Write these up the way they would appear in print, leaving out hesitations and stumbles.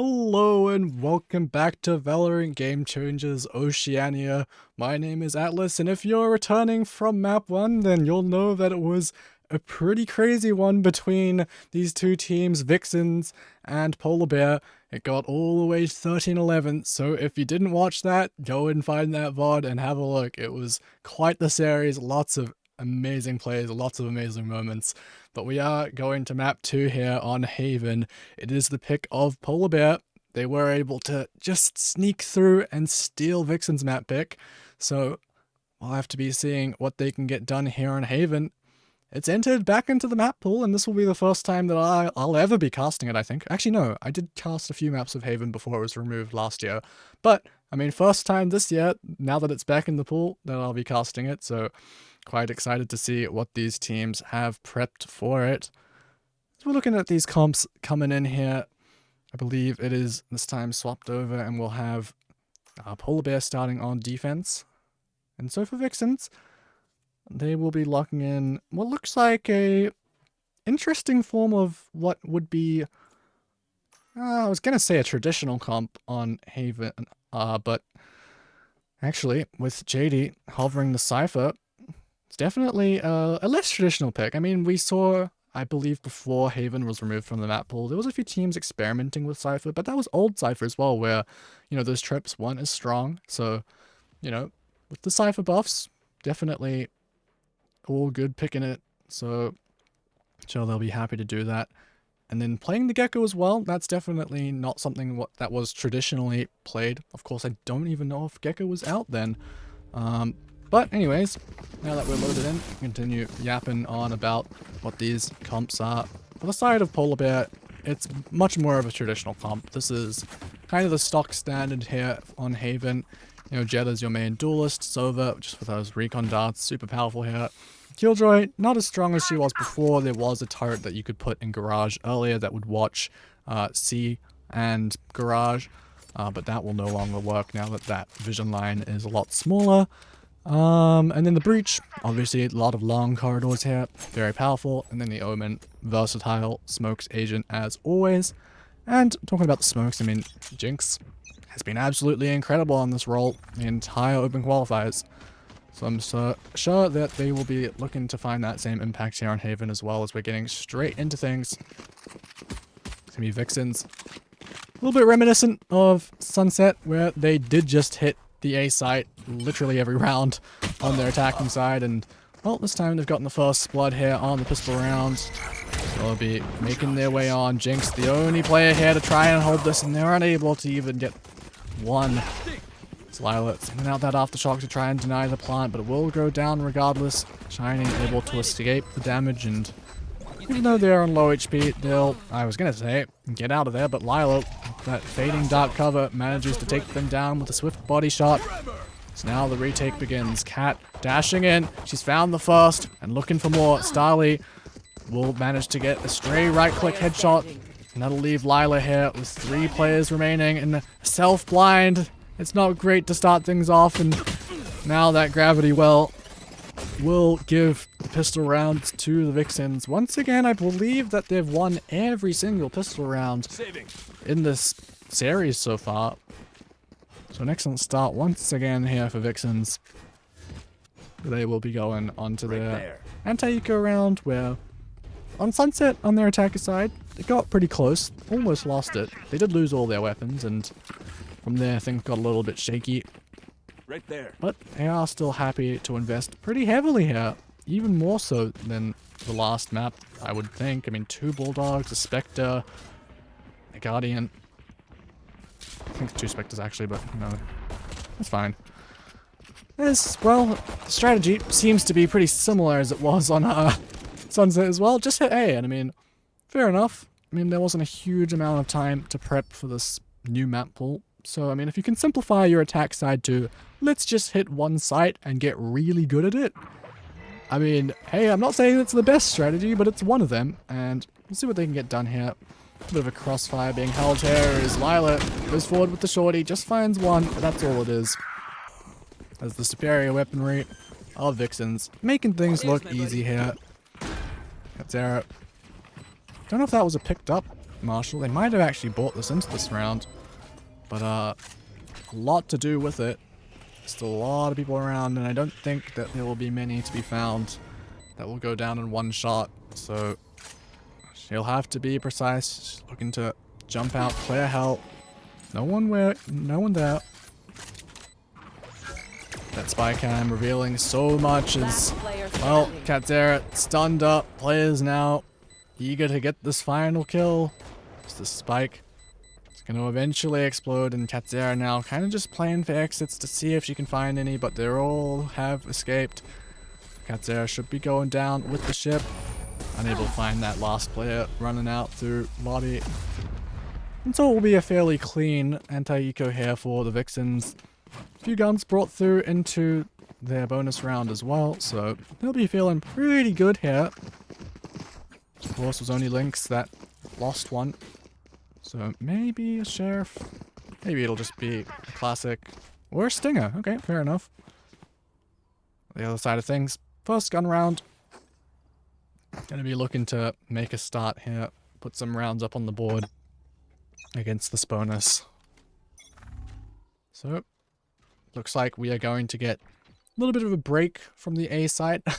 Hello and welcome back to Valorant Game Changers Oceania. My name is Atlas, and if you're returning from map 1, then you'll know that it was a pretty crazy one between these two teams, VIXENS and Polar Bear. It got all the way to 13-11, so if you didn't watch that, go and find that VOD and have a look. It was quite the series, lots of amazing plays, lots of amazing moments. But we are going to map 2 here on Haven. It is the pick of Polar Bear. They were able to just sneak through and steal Vixen's map pick. So we'll have to be seeing what they can get done here on Haven. It's entered back into the map pool, and this will be the first time that I'll ever be casting it, I think. Actually, no, I did cast a few maps of Haven before it was removed last year. But, I mean, first time this year, now that it's back in the pool, that I'll be casting it, so quite excited to see what these teams have prepped for it. So we're looking at these comps coming in here. I believe it is this time swapped over, and we'll have Polar Bear starting on defense. And so for VIXENS, they will be locking in what looks like a interesting form of what would be, I was going to say a traditional comp on Haven, but actually with JD hovering the Cypher, it's definitely a less traditional pick. I mean, we saw, I believe before Haven was removed from the map pool, there was a few teams experimenting with Cypher, but that was old Cypher as well, where, those trips weren't as strong. So, with the Cypher buffs, definitely all good picking it. So, sure, they'll be happy to do that. And then playing the Gecko as well, that's definitely not something that was traditionally played. Of course, I don't even know if Gecko was out then. But anyways, now that we're loaded in, continue yapping on about what these comps are. For the side of Polar Bear, it's much more of a traditional comp. This is kind of the stock standard here on Haven. Jett is your main duelist, Sova, just for those recon darts, super powerful here. Killjoy, not as strong as she was before. There was a turret that you could put in Garage earlier that would watch C and Garage, but that will no longer work now that vision line is a lot smaller. And then the Breach, obviously a lot of long corridors here, very powerful. And then the Omen, versatile smokes agent as always. And talking about the smokes, I mean, Jinx has been absolutely incredible on this role the entire Open Qualifiers. So I'm sure that they will be looking to find that same impact here on Haven as well, as we're getting straight into things. It's gonna be VIXENS. A little bit reminiscent of Sunset, where they did just hit the A site literally every round on their attacking side, and well, this time they've gotten the first blood here on the pistol rounds. So they'll be making their way on. Jinx, the only player here to try and hold this, and they're unable to even get one. It's Lila sending out that aftershock to try and deny the plant, but it will go down regardless. Shining able to escape the damage, and even though they're on low HP, they'll, I was gonna say, get out of there, but Lila, that fading dark cover, manages to take them down with a swift body shot. So now the retake begins. Cat dashing in, she's found the first, and looking for more. Starly will manage to get a stray right-click headshot, and that'll leave Lila here with 3 players remaining, and self-blind. It's not great to start things off, and now that gravity well will give the pistol rounds to the VIXENS. Once again, I believe that they've won every single pistol round in this series so far. So an excellent start once again here for VIXENS. They will be going onto their anti-eco round, where on Sunset, on their attacker side, they got pretty close, almost lost it. They did lose all their weapons, and from there things got a little bit shaky. Right there. But they are still happy to invest pretty heavily here, even more so than the last map, I would think. I mean, 2 Bulldogs, a Spectre, a Guardian. I think 2 Spectres actually, but that's fine. Well, the strategy seems to be pretty similar as it was on Sunset as well. Just hit A, and I mean, fair enough. I mean, there wasn't a huge amount of time to prep for this new map pool. So, I mean, if you can simplify your attack side to, let's just hit one site and get really good at it. I mean, hey, I'm not saying it's the best strategy, but it's one of them. And we'll see what they can get done here. A bit of a crossfire being held here as Lila goes forward with the shorty, just finds one, but that's all it is. As the superior weaponry of VIXENS, making things look easy here. That's Zara Don't know if that was a picked up Marshall. They might have actually bought this into this round. But a lot to do with it. Still a lot of people around, and I don't think that there will be many to be found that will go down in one shot. So she'll have to be precise. She's looking to jump out, clear help. No one there. That spy cam revealing so much as, well, Katzera stunned up. Players now eager to get this final kill. It's the spike. It's going to eventually explode, and Katzera now kind of just playing for exits to see if she can find any, but they all have escaped. Katzera should be going down with the ship. Unable to find that last player running out through lobby. And so it will be a fairly clean anti-eco here for the VIXENS. A few guns brought through into their bonus round as well, so they'll be feeling pretty good here. Of course, it was only Lynx that lost one. So maybe a Sheriff. Maybe it'll just be a classic. Or a Stinger. Okay, fair enough. The other side of things. First gun round. Gonna be looking to make a start here. Put some rounds up on the board against this bonus. So, looks like we are going to get a little bit of a break from the A site. I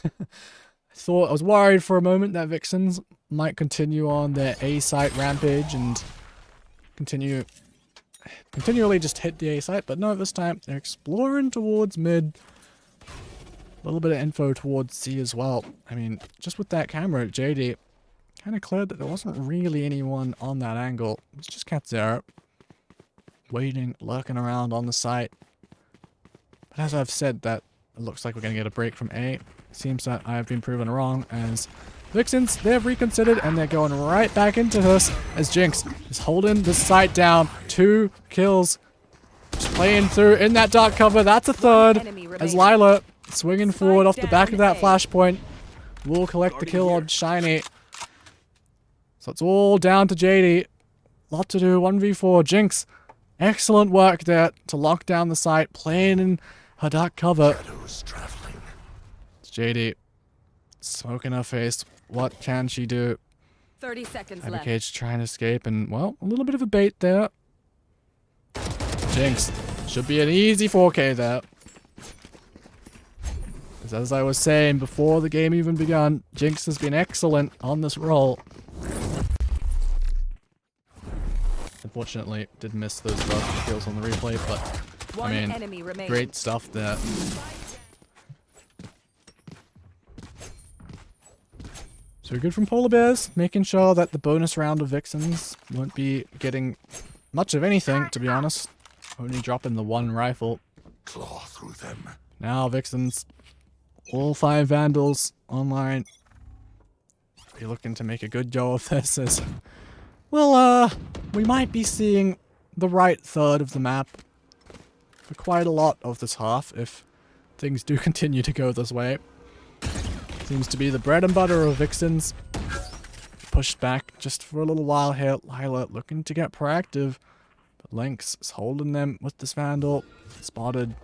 was worried for a moment that VIXENS might continue on their A site rampage and continually just hit the A site, but no, this time they're exploring towards mid. A little bit of info towards C as well. I mean, just with that camera, JD kind of cleared that there wasn't really anyone on that angle. It's just Katzera waiting, lurking around on the site. But as I've said, that it looks like we're going to get a break from A. It seems that I have been proven wrong, as VIXENS, they've reconsidered and they're going right back into this as Jinx is holding the site down. 2 kills. Just playing through in that dark cover. That's a third as Lila swinging forward off the back of that flashpoint will collect the kill on Shiny. So it's all down to JD. Lot to do, 1v4. Jinx, excellent work there to lock down the site, playing in her dark cover. It's JD, smoke in her face. What can she do? 30 seconds Cyber left. Cage trying to escape, and, well, a little bit of a bait there. Jinx, should be an easy 4K there. As I was saying before the game even begun, Jinx has been excellent on this role. Unfortunately, did miss those last kills on the replay, but I mean, great stuff there. So good from Polar Bears, making sure that the bonus round of VIXENS won't be getting much of anything, to be honest. Only dropping the 1 rifle. Claw through them. Now VIXENS, all 5 Vandals online. Be looking to make a good go of this as, well, we might be seeing the right third of the map for quite a lot of this half if things do continue to go this way. Seems to be the bread and butter of VIXENS. Pushed back just for a little while here. Lila looking to get proactive, but Lynx is holding them with this Vandal. Spotted,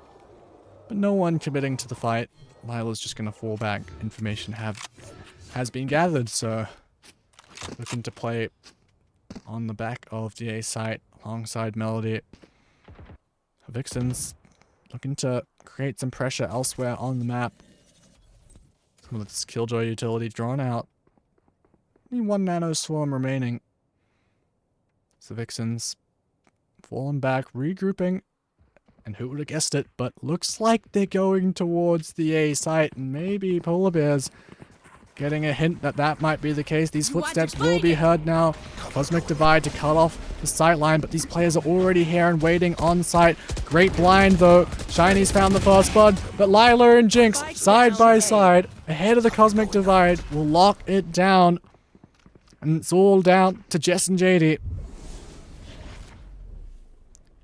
but no one committing to the fight. Lila's just going to fall back. Information has been gathered, so looking to play on the back of the A site alongside Melody. VIXENS looking to create some pressure elsewhere on the map. Some of this Killjoy utility drawn out. Only 1 nano swarm remaining. So VIXENS falling back, regrouping. And who would have guessed it, but looks like they're going towards the A site, and maybe Polar Bears getting a hint that that might be the case. These footsteps will be heard now. Cosmic Divide to cut off the sight line, but these players are already here and waiting on site. Great blind though. Shiny's found the first blood, but Lila and Jinx side by side ahead of the Cosmic Divide will lock it down. And it's all down to Jess and JD.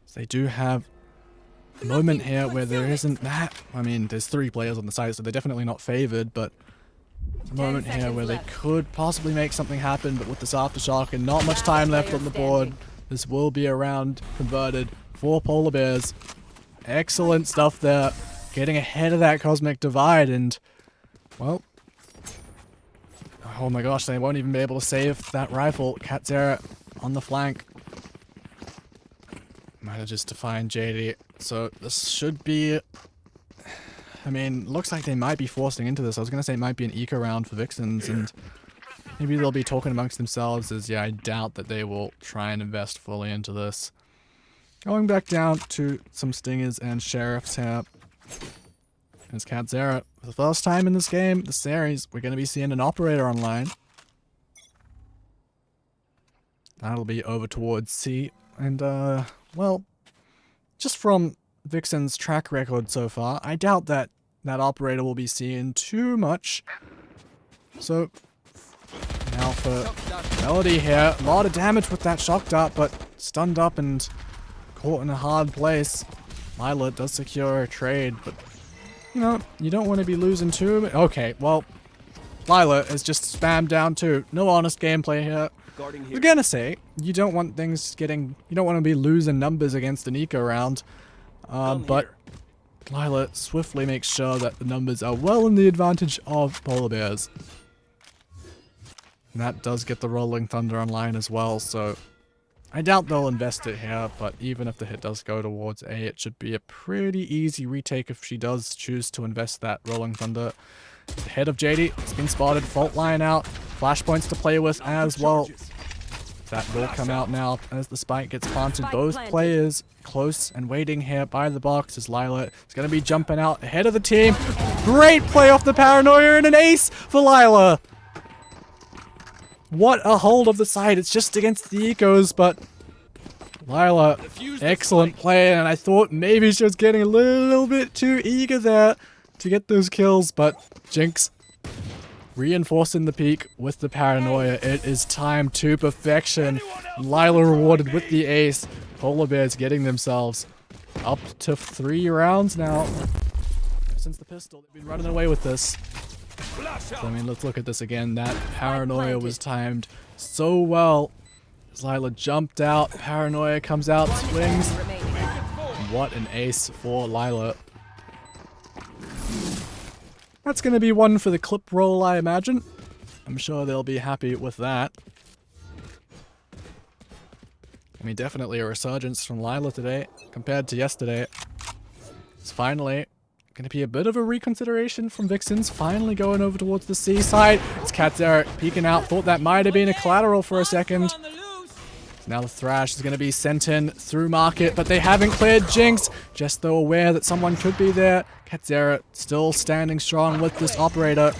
So they do have moment here where there isn't that. I mean, there's 3 players on the side, so they're definitely not favored, but there's a moment here where they could possibly make something happen, but with this Aftershock and not much time left on the board, this will be a round converted for Polar Bears. Excellent stuff there, getting ahead of that Cosmic Divide, and, well, Oh my gosh, they won't even be able to save that rifle. Katzera on the flank. Manages to find JD. So this should be... I mean, looks like they might be forcing into this. I was going to say it might be an eco round for VIXENS, and maybe they'll be talking amongst themselves as, yeah, I doubt that they will try and invest fully into this. Going back down to some Stingers and Sheriffs here. It's Katzera. For the first time in this game, the series, we're going to be seeing an operator online. That'll be over towards C. And, well, just from VIXENS' track record so far, I doubt that that operator will be seeing too much. So, now for Melody here. A lot of damage with that shock dart, but stunned up and caught in a hard place. Lila does secure a trade, but, you know, you don't want to be losing too much. Okay, well, Lila is just spammed down too. No honest gameplay here. I was gonna say, you don't want things getting... You don't want to be losing numbers against an eco round. But Lila swiftly makes sure that the numbers are well in the advantage of Polar Bears. And that does get the Rolling Thunder online as well, so I doubt they'll invest it here, but even if the hit does go towards A, it should be a pretty easy retake if she does choose to invest that Rolling Thunder. The head of JD has been spotted, fault line out, flashpoints to play with as well. That will come out now as the spike gets planted. Both players close and waiting here by the box as Lila is going to be jumping out ahead of the team. Great play off the Paranoia and an ace for Lila. What a hold of the side. It's just against the ecos, but Lila, excellent play, and I thought maybe she was getting a little bit too eager there to get those kills, but Jinx reinforcing the peak with the Paranoia. It is time to perfection. Lila rewarded with the ace. Polar Bears getting themselves up to 3 rounds now. Since the pistol, they've been running away with this. So, I mean, let's look at this again. That Paranoia was timed so well. As Lila jumped out, Paranoia comes out, swings. What an ace for Lila. That's going to be one for the clip roll, I imagine. I'm sure they'll be happy with that. I mean, definitely a resurgence from Lila today compared to yesterday. It's finally going to be a bit of a reconsideration from VIXENS, finally going over towards the seaside. It's Katzera peeking out, thought that might have been a collateral for a second. Now the Thrash is going to be sent in through market, but they haven't cleared Jinx. Just though aware that someone could be there. Katzera still standing strong with this operator.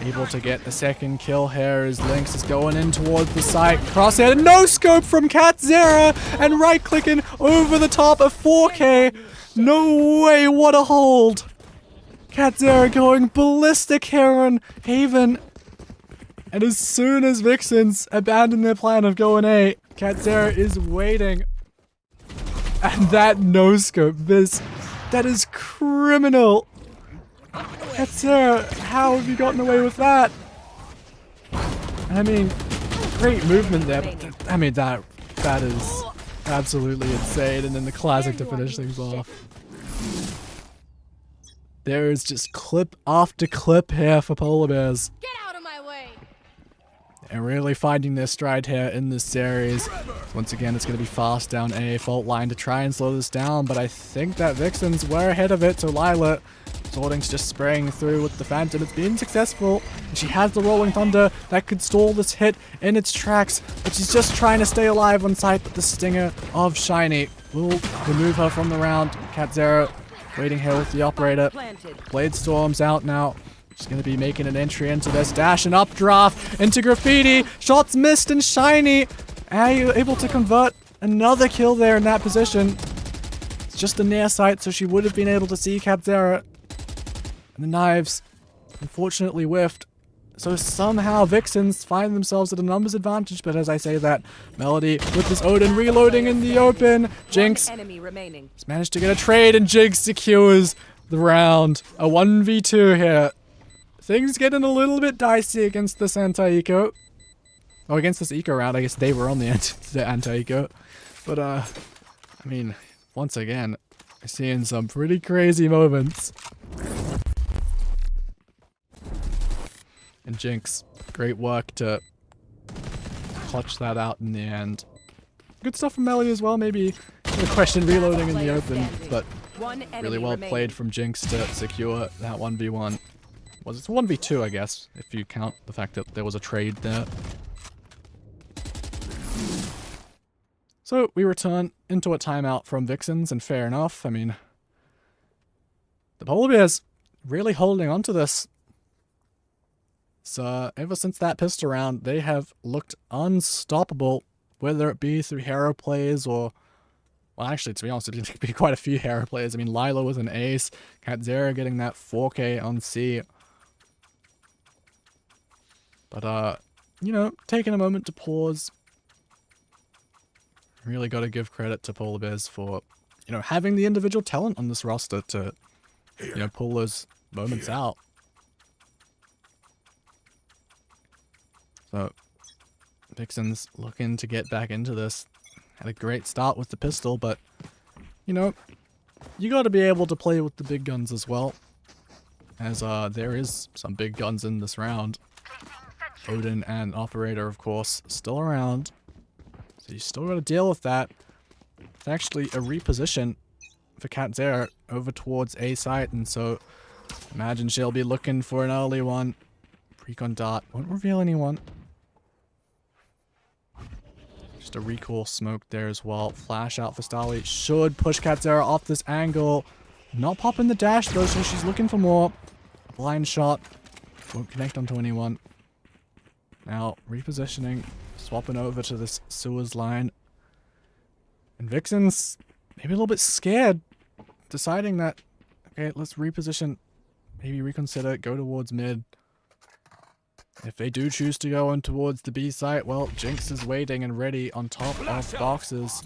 Able to get the second kill here as Lynx is going in towards the site. Crosshair, no scope from Katzera, and right clicking over the top of 4K. No way, what a hold. Katzera going ballistic here on Haven. And as soon as VIXENS abandon their plan of going A, Katzera is waiting. And that no-scope, that is criminal. Katzera, how have you gotten away with that? I mean, great movement there, but I mean, that is absolutely insane. And then the classic to finish things off. There is just clip after clip here for Polar Bears. Get out of my way! And really finding their stride here in this series. Once again, it's going to be fast down A, fault line to try and slow this down, but I think that VIXENS were ahead of it, so Lila Sorting's just spraying through with the Phantom. It's been successful, and she has the Rolling Thunder that could stall this hit in its tracks, but she's just trying to stay alive on site, but the Stinger of Shiny will remove her from the round. Katzera waiting here with the operator. Blade Storm's out now. She's going to be making an entry into this dash and updraft into Graffiti. Shots missed and Shiny. Are you able to convert another kill there in that position? It's just a near sight, so she would have been able to see Katzera. And the knives unfortunately whiffed. So somehow VIXENS find themselves at a numbers advantage, but as I say that, Melody with this Odin reloading in the open. Jinx has managed to get a trade, and Jinx secures the round. A 1v2 here. Things getting a little bit dicey against this anti-eco. Oh, against this eco round, I guess they were on the anti-eco. But, I mean, once again, we're seeing some pretty crazy moments. And Jinx, great work to clutch that out in the end. Good stuff from Melody as well, maybe a question reloading in the open, but really well played from Jinx to secure that 1v1. Well, it's 1v2, I guess, if you count the fact that there was a trade there. So we return into a timeout from VIXENS, and fair enough. I mean, the Polar Bears really holding on to this. So ever since that pistol round, they have looked unstoppable, whether it be through hero plays or, well, actually, to be honest, it could be quite a few hero plays. I mean, Lila with an ace, Katzera getting that 4K on C. But, you know, taking a moment to pause. Really got to give credit to Polar Bears for, you know, having the individual talent on this roster to, you know, pull those moments out. So, VIXENS looking to get back into this. Had a great start with the pistol, but, you know, you got to be able to play with the big guns as well. As there is some big guns in this round. Odin and Operator, of course, still around. So you still got to deal with that. It's actually a reposition for Katzera over towards A site, and so imagine she'll be looking for an early one. Precon dart won't reveal anyone. Just a recoil smoke there as well. Flash out for Starly. Should push Katzera off this angle. Not popping the dash though, so she's looking for more. Blind shot. Won't connect onto anyone. Now repositioning. Swapping over to this sewers line. And VIXENS maybe a little bit scared. Deciding that, okay, let's reposition. Maybe reconsider, go towards mid. If they do choose to go on towards the B site, well, Jinx is waiting and ready on top of boxes.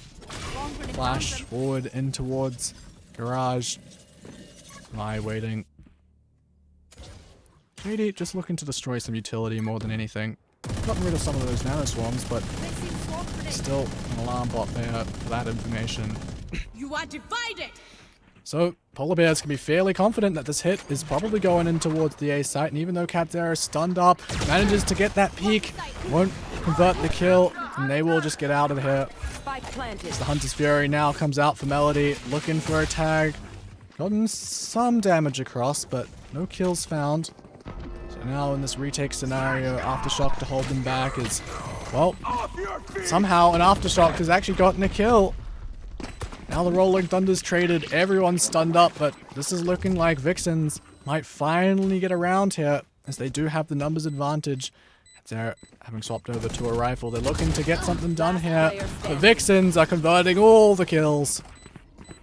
Flash forward in towards garage. Lie waiting. JD just looking to destroy some utility more than anything. Gotten rid of some of those nano swarms, but still an alarm bot there for that information. You are divided. So Polar Bears can be fairly confident that this hit is probably going in towards the A site, and even though Katzera is stunned up, manages to get that peek, won't convert the kill, and they will just get out of here. As the Hunter's Fury now comes out for Melody, looking for a tag. Gotten some damage across, but no kills found. So now in this retake scenario, Aftershock to hold them back is, well, somehow an Aftershock has actually gotten a kill. Now the Rolling Thunder's traded, everyone's stunned up, but this is looking like VIXENS might finally get around here, as they do have the numbers advantage. They're having swapped over to a rifle. They're looking to get something done here. The VIXENS are converting all the kills.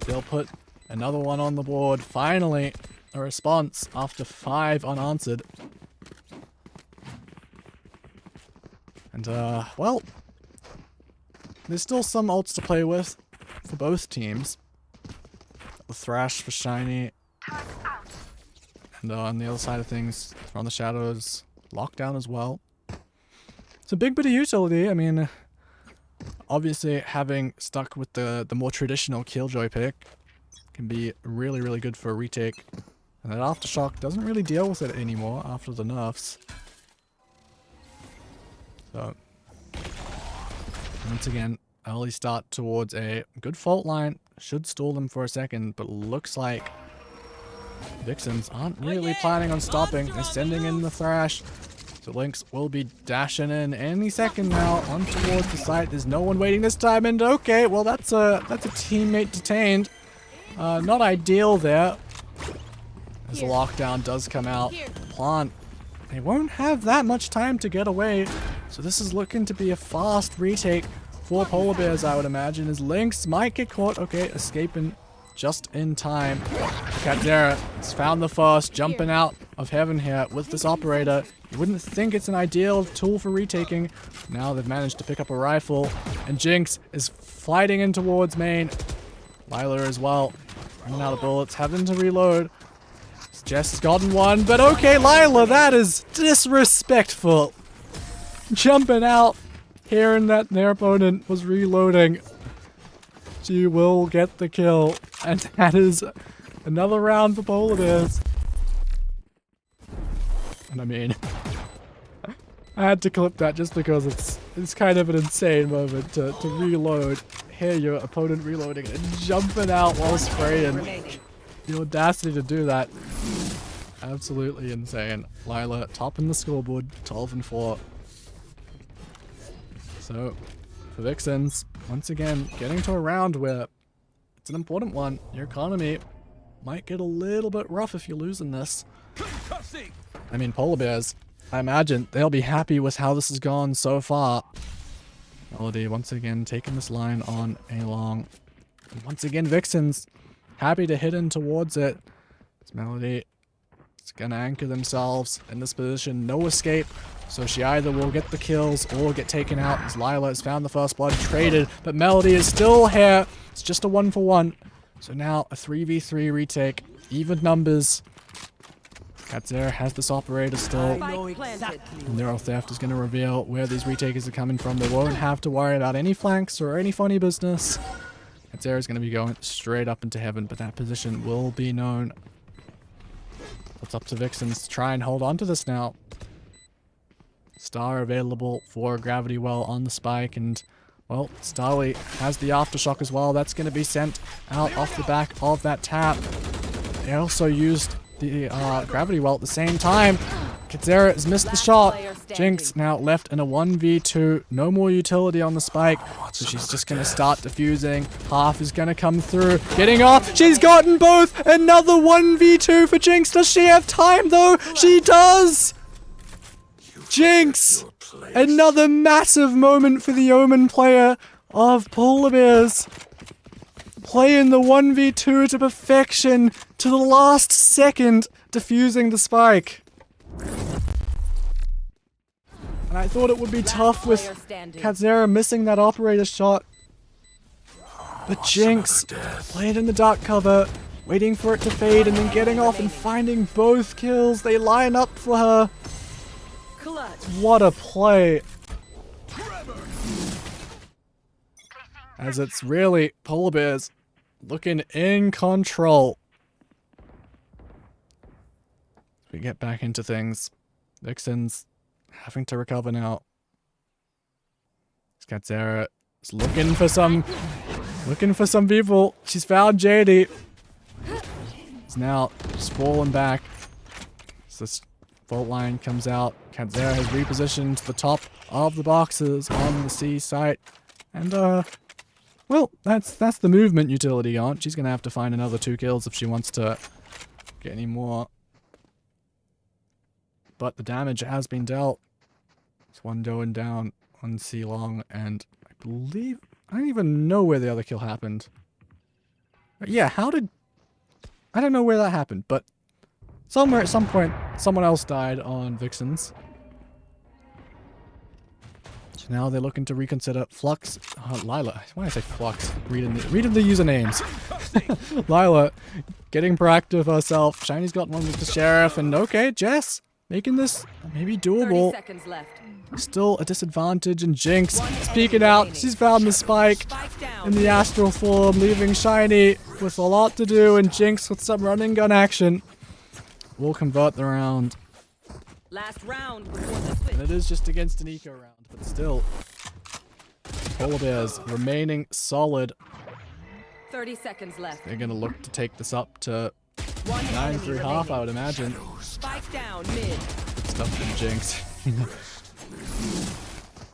They'll put another one on the board. Finally, a response after 5 unanswered. And, well, there's still some ults to play with for both teams. The Thrash for Shiny. And on the other side of things, From the Shadows, Lockdown as well. It's a big bit of utility. I mean, obviously having stuck with the more traditional Killjoy pick can be really, really good for a retake. And that Aftershock doesn't really deal with it anymore after the nerfs. So, once again, early start towards a good fault line. Should stall them for a second, but looks like VIXENS aren't really planning on stopping. They're sending in the Thrash. So Lynx will be dashing in any second now on towards the site. There's no one waiting this time, and okay, well that's a teammate detained. Not ideal there. As the lockdown does come out. Plant. They won't have that much time to get away. So this is looking to be a fast retake for Polar Bears, I would imagine, as Lynx might get caught. Okay, escaping just in time. Katzera has found the first, jumping out of heaven here with this operator. You wouldn't think it's an ideal tool for retaking. Now they've managed to pick up a rifle, and Jinx is fighting in towards main. Lila as well, running out of bullets, having to reload. Jess has gotten one, but okay, Lila, that is disrespectful. Jumping out, hearing that their opponent was reloading. She will get the kill, and that is another round for Polar Bears. And I mean, I had to clip that just because it's kind of an insane moment to reload. Hear your opponent reloading and jumping out while spraying. The audacity to do that. Absolutely insane. Lila topping the scoreboard, 12-4. So, for VIXENS, once again, getting to a round where it's an important one. Your economy might get a little bit rough if you're losing this. I mean, polar bears, I imagine they'll be happy with how this has gone so far. Melody once again taking this line on a long. Once again, VIXENS happy to hit in towards it. It's Melody. It's gonna anchor themselves in this position. No escape. So she either will get the kills or get taken out as Lila has found the first blood, traded, but Melody is still here. It's just a 1-for-1. So now a 3v3 retake. Even numbers. Katzera has this operator still. And Neural Theft is going to reveal where these retakers are coming from. They won't have to worry about any flanks or any funny business. Katzera is going to be going straight up into heaven, but that position will be known. It's up to VIXENS to try and hold on to this now. Star available for Gravity Well on the spike, and well, Starly has the Aftershock as well. That's going to be sent out off the back of that tap. They also used the Gravity Well at the same time. Katzera has missed the shot. Jinx now left in a 1v2. No more utility on the spike. So she's just going to start defusing. Half is going to come through. Getting off. She's gotten both. Another 1v2 for Jinx. Does she have time though? She does. Jinx. Another massive moment for the Omen player of Polar Bears. Playing the 1v2 to perfection to the last second, defusing the spike. And I thought it would be tough with Katzera missing that operator shot. But Jinx played in the dark cover, waiting for it to fade and then getting off and finding both kills. They line up for her. What a play. As it's really Polar Bears looking in control. We get back into things. VIXENS having to recover now. Katzera is looking for some people. She's found JD. He's now just falling back. So this fault line comes out. Katzera has repositioned the top of the boxes on the C site. And well, that's the movement utility on. She's gonna have to find another 2 kills if she wants to get any more. But the damage has been dealt. It's one going down, one C long, and I believe I don't even know where the other kill happened. But yeah, I don't know where that happened, but somewhere at some point someone else died on VIXENS. So now they're looking to reconsider Flux. Lila. Why did I say Flux? Reading the usernames. Lila getting proactive herself. Shiny's got one with the Sheriff, and okay, Jess making this maybe doable. 30 seconds left. Still a disadvantage, and Jinx speaking out. She's found the spike in the astral form, leaving Shiny with a lot to do, and Jinx with some running gun action will convert the round. Last round before the switch. And it is just against an eco round, but still. Polar Bears remaining solid. 30 seconds left. They're going to look to take this up to 9-3-1/2, I would imagine. Spike down mid. Good stuff from Jinx.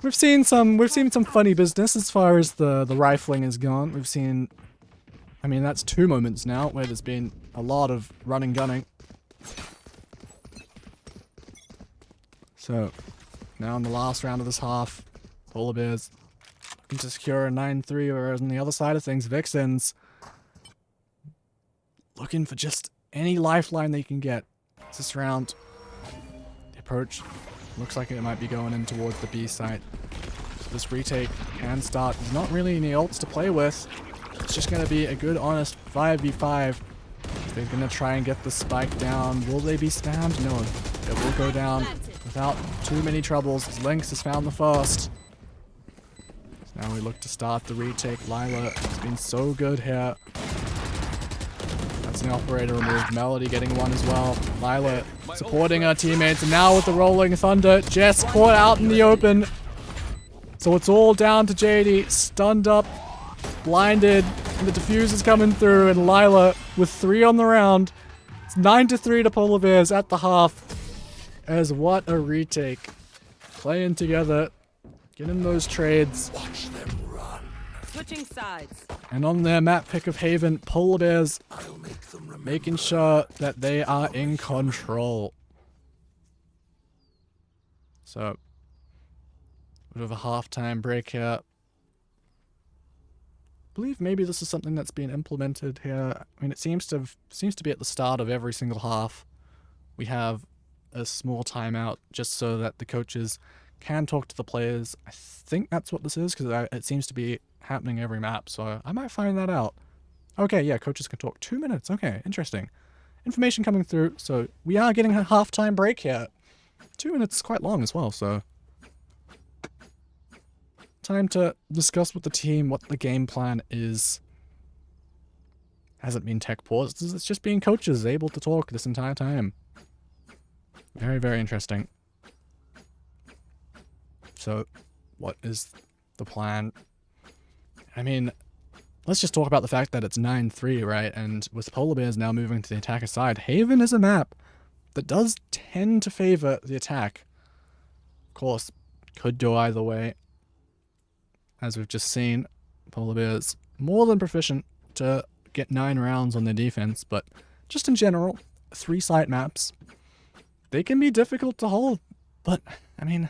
We've seen some funny business as far as the rifling has gone. We've seen, I mean, that's 2 moments now where there's been a lot of running gunning. So, now in the last round of this half, Polar Bears looking to secure a 9-3, whereas on the other side of things, VIXENS looking for just any lifeline they can get. This round, the approach looks like it might be going in towards the B site. So this retake can start. There's not really any ults to play with. It's just going to be a good, honest 5v5. They're going to try and get the spike down. Will they be spammed? No. It will go down without too many troubles, as Lynx has found the first. So now we look to start the retake. Lila has been so good here. Spacing operator removed. Melody getting one as well. Lila supporting her teammates. And now with the rolling thunder, Jess caught out in the open. So it's all down to JD. Stunned up, blinded, and the diffuse is coming through. And Lila with 3 on the round. It's 9-3 to Polar Bears at the half. As what a retake. Playing together. Getting those trades. Watch them run. Switching sides. And on their map pick of Haven, Polar Bears I'll make them remember. making sure that they are in control. So, bit of a halftime break here. I believe maybe this is something that's been implemented here. I mean, it seems to be at the start of every single half. We have a small timeout just so that the coaches can talk to the players. I think that's what this is because it seems to be happening every map, so I might find that out. Okay, yeah, coaches can talk 2 minutes. Okay, interesting. Information coming through, so we are getting a halftime break here. 2 minutes is quite long as well, so time to discuss with the team what the game plan is. Hasn't been tech paused, it's just being coaches able to talk this entire time. Very, very interesting. So, what is the plan? I mean, let's just talk about the fact that it's 9-3, right? And with Polar Bears now moving to the attacker side, Haven is a map that does tend to favor the attack. Of course, could go either way. As we've just seen, Polar Bears more than proficient to get 9 rounds on their defense, but just in general, 3-site maps, they can be difficult to hold. But, I mean,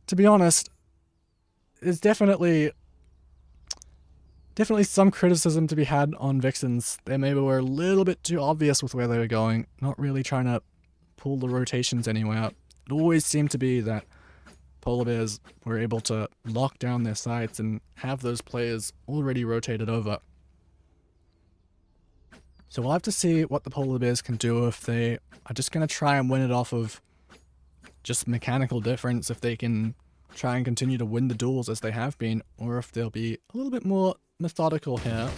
to be honest, there's definitely some criticism to be had on VIXENS. They maybe were a little bit too obvious with where they were going, not really trying to pull the rotations anywhere. It always seemed to be that Polar Bears were able to lock down their sites and have those players already rotated over. So we'll have to see what the Polar Bears can do if they are just going to try and win it off of just mechanical difference, if they can try and continue to win the duels as they have been, or if they'll be a little bit more methodical here.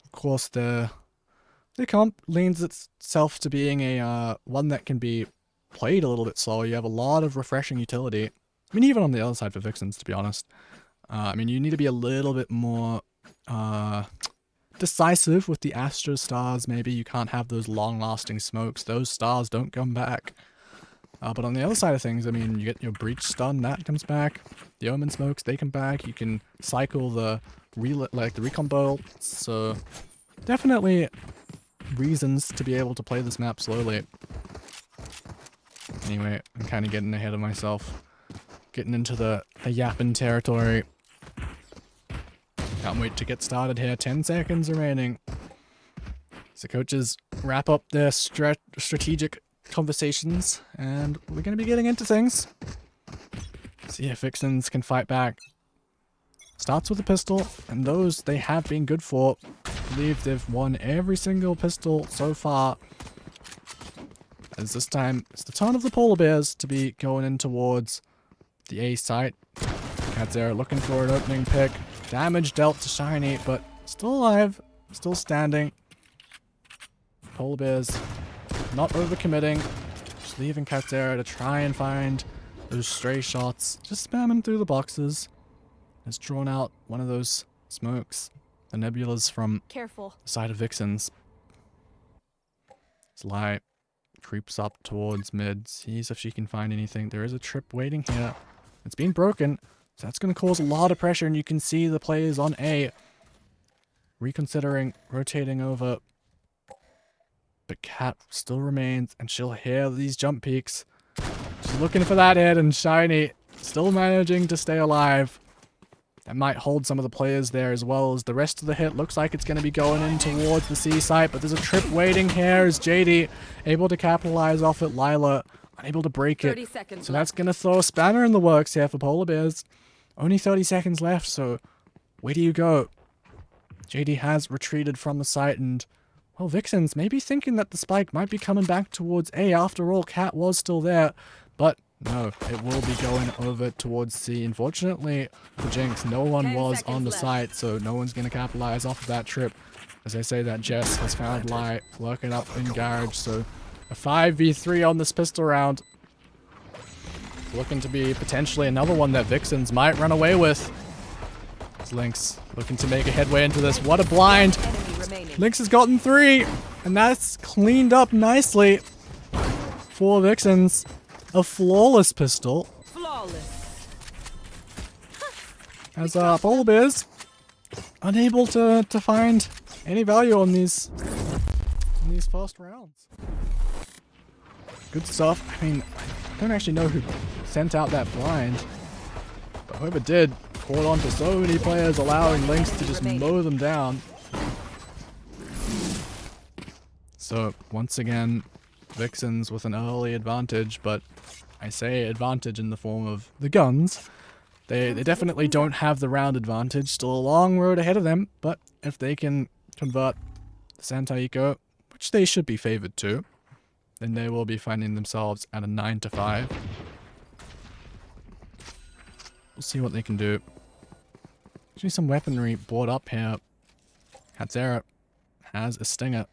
Of course, the comp leans itself to being a one that can be played a little bit slower. You have a lot of refreshing utility. I mean, even on the other side for VIXENS, to be honest. I mean, you need to be a little bit more decisive with the Astro stars. Maybe you can't have those long-lasting smokes. Those stars don't come back. But on the other side of things, I mean, you get your breach stun, that comes back. The omen smokes, they come back. You can cycle the recon bolt. So definitely reasons to be able to play this map slowly. Anyway, I'm kind of getting ahead of myself. Getting into the yapping territory. Can't wait to get started here. 10 seconds remaining. So coaches wrap up their strategic conversations, and we're going to be getting into things. See if VIXENS can fight back. Starts with a pistol, and those they have been good for. I believe they've won every single pistol so far. As this time, it's the turn of the Polar Bears to be going in towards the A site. Katzera looking for an opening pick. Damage dealt to Shiny, but still alive, still standing. Polar Bears not overcommitting, just leaving Katzera to try and find those stray shots. Just spamming through the boxes. Has drawn out one of those smokes. The nebulas from Careful. the side of VIXENS. Sly creeps up towards mid, sees if she can find anything. There is a trip waiting here. It's been broken, so that's going to cause a lot of pressure, and you can see the players on A reconsidering rotating over. But Cat still remains, and she'll hear these jump peaks. She's looking for that hit, and Shiny still managing to stay alive. That might hold some of the players there as well, as the rest of the hit looks like it's going to be going in towards the C site, but there's a trip waiting here as JD able to capitalize off it. Lila unable to break it. 30 seconds So that's going to throw a spanner in the works here for Polar Bears. Only 30 seconds left, so where do you go? JD has retreated from the site, and well, VIXENS may be thinking that the spike might be coming back towards A. After all, Cat was still there, but no, it will be going over towards C. Unfortunately for Jinx, no one 10 was seconds on the left. site, so no one's going to capitalize off of that trip. As I say that, Jess has found Light lurking up in garage, so a 5v3 on this pistol round. Looking to be potentially another one that VIXENS might run away with. It's Lynx looking to make a headway into this. What a blind! Lynx has gotten 3, and that's cleaned up nicely for VIXENS. A flawless pistol. Flawless. As Polar Bears unable to find any value on these first rounds. Good stuff. I mean, I don't actually know who sent out that blind, but whoever did caught on to so many players, allowing Lynx to just mow them down. So once again, VIXENS with an early advantage, but I say advantage in the form of the guns. They definitely don't have the round advantage, still a long road ahead of them, but if they can convert the Santaiko, which they should be favored to, then they will be finding themselves at a 9-5. We'll see what they can do. Actually, some weaponry brought up here. Katsera has a stinger.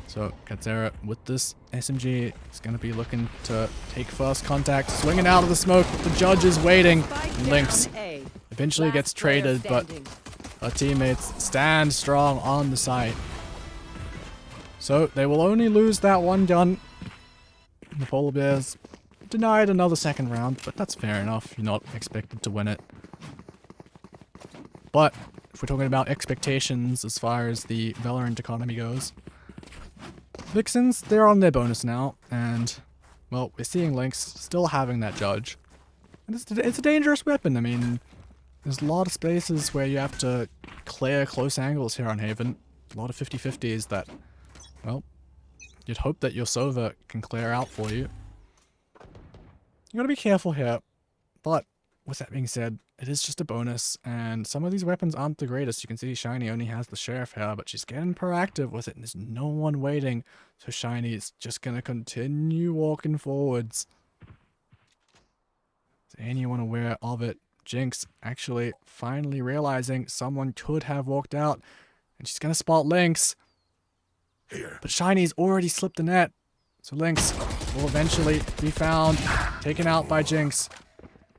So Katsera with this SMG is going to be looking to take first contact, swinging out of the smoke. The judge is waiting. Lynx eventually gets traded, but our teammates stand strong on the site. So they will only lose that one gun. The Polar Bears denied another second round, but that's fair enough. You're not expected to win it. But if we're talking about expectations as far as the Valorant economy goes, VIXENS, they're on their bonus now, and, well, we're seeing Lynx still having that judge. And it's a dangerous weapon. I mean, there's a lot of spaces where you have to clear close angles here on Haven. A lot of 50-50s that, well, you'd hope that your Sova can clear out for you. You gotta be careful here, but with that being said, it is just a bonus, and some of these weapons aren't the greatest. You can see Shiny only has the Sheriff here, but she's getting proactive with it, and there's no one waiting, so Shiny is just gonna continue walking forwards. Is anyone aware of it? Jinx actually finally realizing someone could have walked out, and she's gonna spot Lynx. But Shiny's already slipped the net, so Lynx will eventually be found, taken out by Jinx.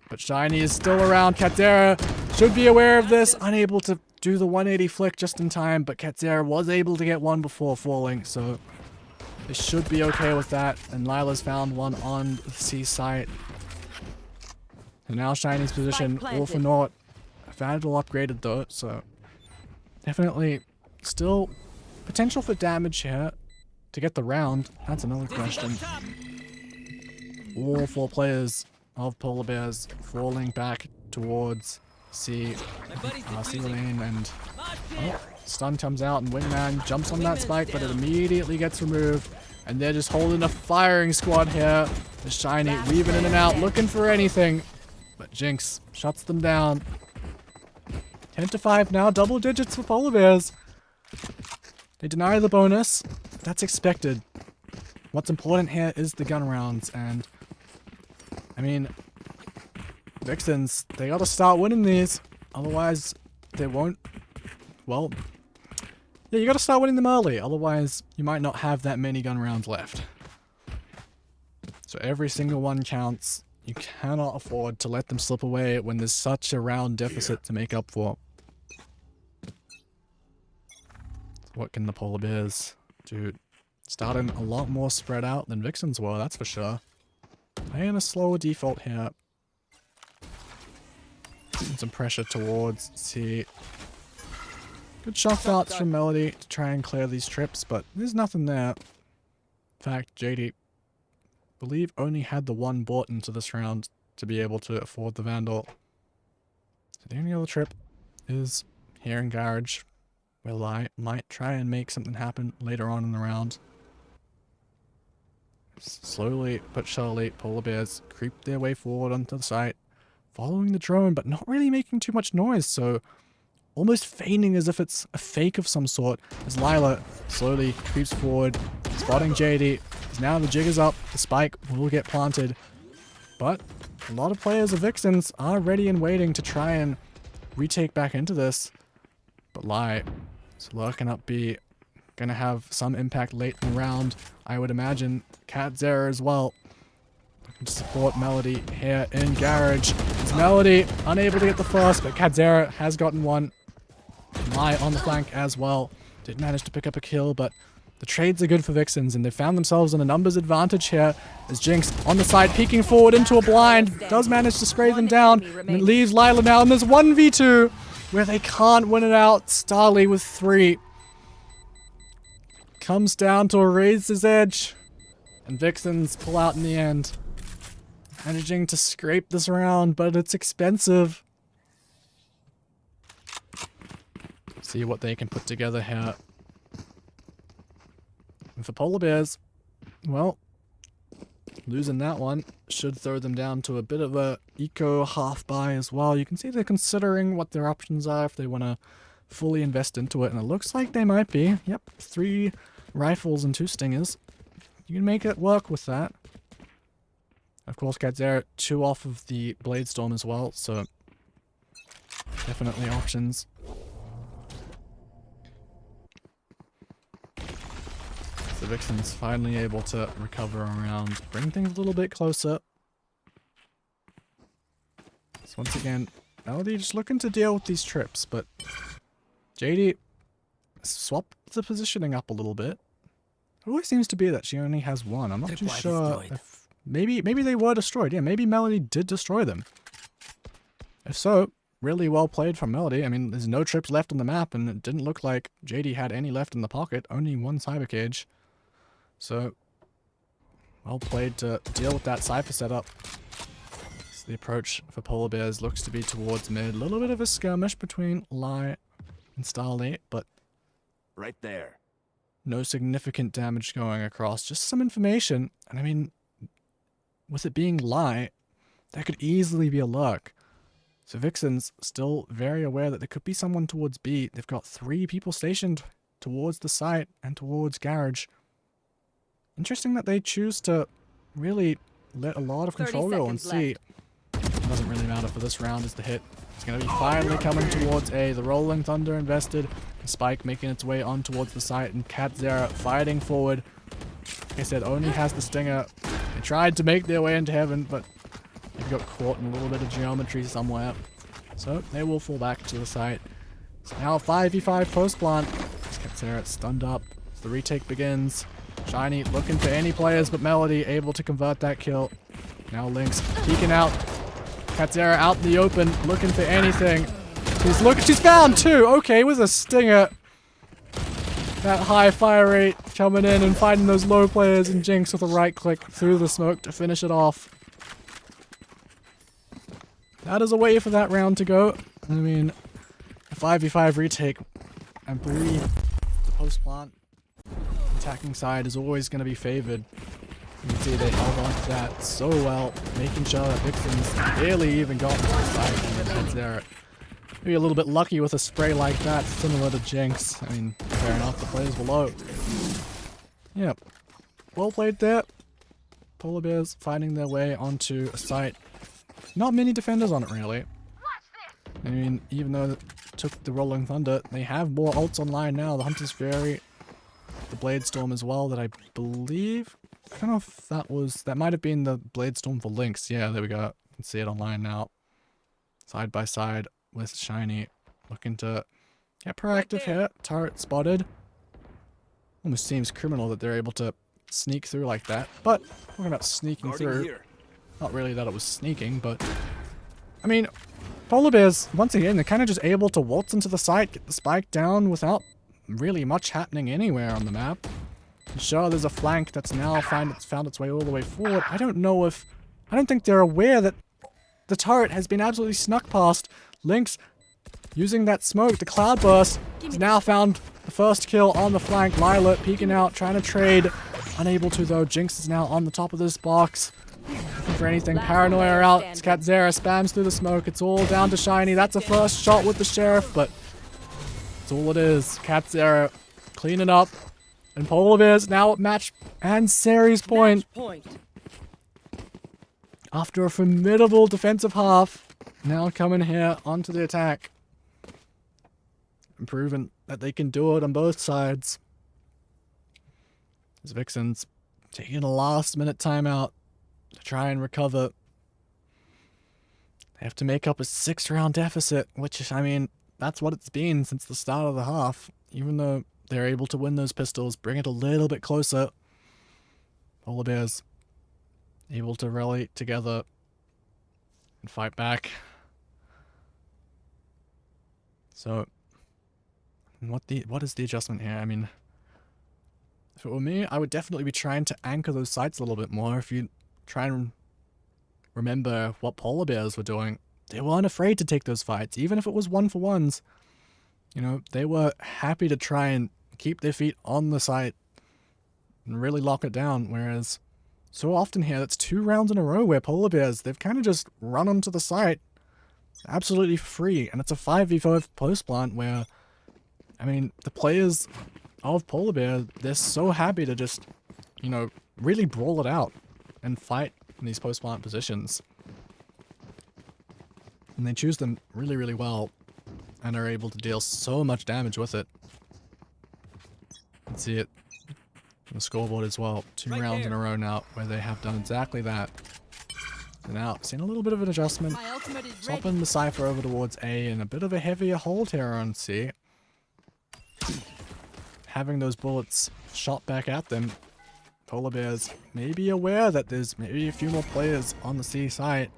But Shiny is still around. Katsera should be aware of this, unable to do the 180 flick just in time, but Katsera was able to get one before falling, so they should be okay with that. And Lila's found one on the C site. And now Shiny's position, Wolf and Naught, Vandal upgraded though, so definitely still potential for damage here to get the round. That's another question. All 4 players of Polar Bears falling back towards C lane, and stun comes out and Wingman jumps on that spike, but it immediately gets removed, and they're just holding a firing squad here. The Shiny weaving in and out, looking for anything, but Jinx shuts them down. 10-5 now, double digits for Polar Bears. They deny the bonus. That's expected. What's important here is the gun rounds, and I mean, VIXENS, they gotta start winning these, otherwise they won't, well, yeah, you gotta start winning them early, otherwise you might not have that many gun rounds left. So every single one counts. You cannot afford to let them slip away when there's such a round deficit to make up for. What can the Polar Bears do? Starting a lot more spread out than VIXENS were, that's for sure. Playing a slower default here. Putting some pressure towards C. Good shot outs from Melody to try and clear these trips, but there's nothing there. In fact, JD, I believe, only had the one bought into this round to be able to afford the Vandal. So the only other trip is here in Garage, where I might try and make something happen later on in the round. Slowly but surely, Polar Bears creep their way forward onto the site, following the drone, but not really making too much noise, so almost feigning as if it's a fake of some sort, as Lila slowly creeps forward, spotting JD, as now the jig is up, the spike will get planted, but a lot of players of VIXENS are ready and waiting to try and retake back into this. But Lai is lurking up B. Gonna have some impact late in the round. I would imagine Cat Zera as well. Looking to support Melody here in Garage. It's Melody unable to get the first, but Cat Zera has gotten one. Lai on the flank as well. Did manage to pick up a kill, but the trades are good for VIXENS, and they found themselves in a numbers advantage here as Jinx on the side peeking forward into a blind. Does manage to spray them down, and it leaves Lila now, and there's 1v2 where they can't win it out. Starly with 3. Comes down to a Razor's Edge, and VIXENS pull out in the end. Managing to scrape this round, but it's expensive. See what they can put together here. And for Polar Bears, well, losing that one should throw them down to a bit of a eco half buy as well. You can see they're considering what their options are if they want to fully invest into it, and it looks like they might be. Yep, 3 rifles and 2 stingers. You can make it work with that. Of course, Cat Zera 2 off of the Blade Storm as well, so definitely options. The VIXENS finally able to recover around, bring things a little bit closer. So once again, Melody just looking to deal with these trips, but JD swapped the positioning up a little bit. It always seems to be that she only has one. I'm not too sure if maybe they were destroyed. Yeah, maybe Melody did destroy them. If so, really well played from Melody. I mean, there's no trips left on the map, and it didn't look like JD had any left in the pocket. Only 1 cyber cage. So, well played to deal with that Cypher setup. So the approach for Polar Bears looks to be towards mid. A little bit of a skirmish between Lai and Starly, but Right there. no significant damage going across. Just some information. And I mean, with it being Lai, that could easily be a lurk. So VIXENS still very aware that there could be someone towards B. They've got 3 people stationed towards the site and towards Garage. Interesting that they choose to really let a lot of control go and see. It doesn't really matter for this round as the hit. It's going to be finally coming towards A. The Rolling Thunder invested. Spike making its way on towards the site, and Cat Zera fighting forward. Like I said, only has the Stinger. They tried to make their way into heaven, but they got caught in a little bit of geometry somewhere. So they will fall back to the site. So now 5v5 post plant. Cat Zera stunned up. So the retake begins. Shiny looking for any players but Melody, able to convert that kill. Now Lynx peeking out. Cat Zera out in the open, looking for anything. She's found 2! Okay, with a Stinger. That high fire rate coming in and finding those low players, and Jinx with a right click through the smoke to finish it off. That is a way for that round to go. I mean, a 5v5 retake. I believe the post plant attacking side is always going to be favored. You can see they held on to that so well, making sure that VIXENS barely even got into the side, and then Cat Zera maybe a little bit lucky with a spray like that, similar to Jinx. I mean, fair enough, the players were low. Yep. Well played there. Polar Bears finding their way onto a site. Not many defenders on it, really. I mean, even though it took the Rolling Thunder, they have more ults online now. The Hunter's Fury, the Blade Storm as well, that I believe... I don't know if that might have been the Blade Storm for Lynx. Yeah, there we go. You can see it online now. Side by side with Shiny. Looking to get proactive here. Turret spotted. Almost seems criminal that they're able to sneak through like that. But, talking about sneaking through. Here. Not really that it was sneaking, but... I mean, Polar Bears, once again, they're kind of just able to waltz into the site, get the spike down without really much happening anywhere on the map. Sure, there's a flank that's now found its way all the way forward. I don't think they're aware that the turret has been absolutely snuck past. Lynx, using that smoke, the cloudburst, has now found the first kill on the flank. Lila peeking out, trying to trade. Unable to, though. Jinx is now on the top of this box. Looking for anything. Paranoia out. Cat Zera spams through the smoke. It's all down to Shiny. That's a first shot with the Sheriff, but that's all it is. Cat Zera cleaning up. And Polar Bears now at match and series point. After a formidable defensive half, now coming here onto the attack. and proven that they can do it on both sides. As VIXENS taking a last-minute timeout to try and recover. They have to make up a 6-round deficit, which, I mean, that's what it's been since the start of the half. Even though they're able to win those pistols, bring it a little bit closer. Polar Bears able to rally together and fight back. So, what is the adjustment here? I mean, if it were me, I would definitely be trying to anchor those sights a little bit more. If you try and remember what Polar Bears were doing, they weren't afraid to take those fights, even if it was 1-for-1s. You know, they were happy to try and keep their feet on the sight and really lock it down, whereas so often here, that's 2 rounds in a row where Polar Bears, they've kind of just run onto the site absolutely free, and it's a 5v5 post plant where, I mean, the players of Polar Bear, they're so happy to just, you know, really brawl it out and fight in these post plant positions. And they choose them really, really well and are able to deal so much damage with it. You can see it on the scoreboard as well. 2 rounds in a row now where they have done exactly that. So now, seeing a little bit of an adjustment. Swapping the Cypher over towards A and a bit of a heavier hold here on C. Having those bullets shot back at them. Polar Bears may be aware that there's maybe a few more players on the C site.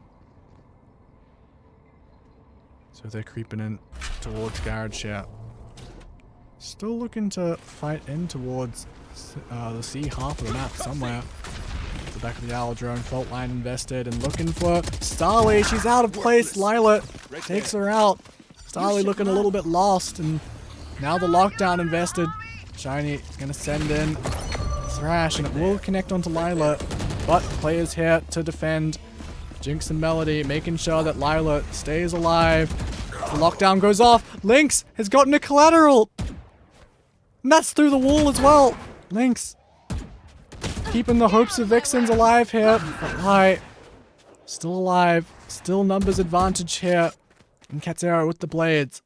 So they're creeping in towards Garage here. Still looking to fight in towards the C half of the map somewhere. The back of the Aerodrome, fault line invested, and looking for Starly. She's out of place. Lila takes her out. Starly looking a little bit lost, and now the lockdown invested. Shiny gonna send in Thrash, and it will connect onto Lila, but players here to defend. Jinx and Melody making sure that Lila stays alive. The lockdown goes off. Lynx has gotten a collateral. And that's through the wall as well. Lynx keeping the hopes of VIXENS alive here. But Lai still alive. Still numbers advantage here. And Katsura with the blades.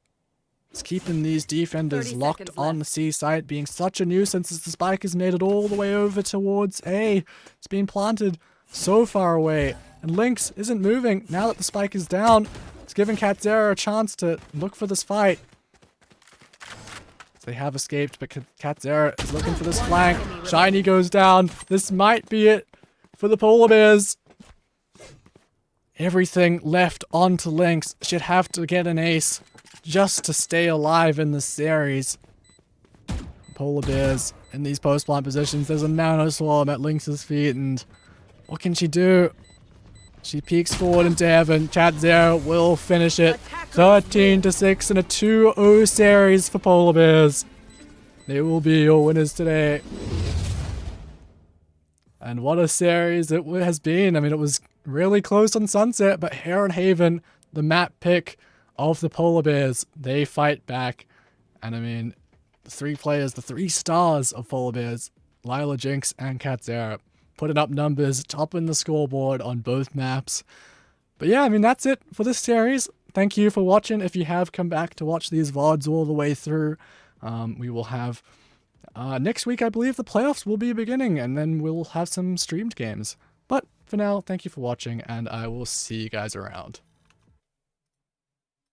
It's keeping these defenders locked on the C site, being such a nuisance as the spike has made it all the way over towards A. It's being planted so far away. And Lynx isn't moving now that the spike is down. It's giving Katsura a chance to look for this fight. They have escaped, but Katsura is looking for this flank. Shiny goes down. This might be it for the Polar Bears. Everything left onto Lynx. Should have to get an ace just to stay alive in this series. Polar Bears in these post-plant positions. There's a Nano Swarm at Lynx's feet, and what can she do? She peeks forward into heaven. Katsura will finish it. 13-6 in a 2-0 series for Polar Bears. They will be your winners today. And what a series it has been. I mean, it was really close on Sunset, but Heron Haven, the map pick of the Polar Bears, they fight back. And I mean, the 3 players, the 3 stars of Polar Bears, Lila, Jinx, and Katsura, putting up numbers, topping the scoreboard on both maps. But yeah, I mean, that's it for this series. Thank you for watching. If you have come back to watch these VODs all the way through, we will have next week, I believe the playoffs will be beginning, and then we'll have some streamed games. But for now, thank you for watching, and I will see you guys around.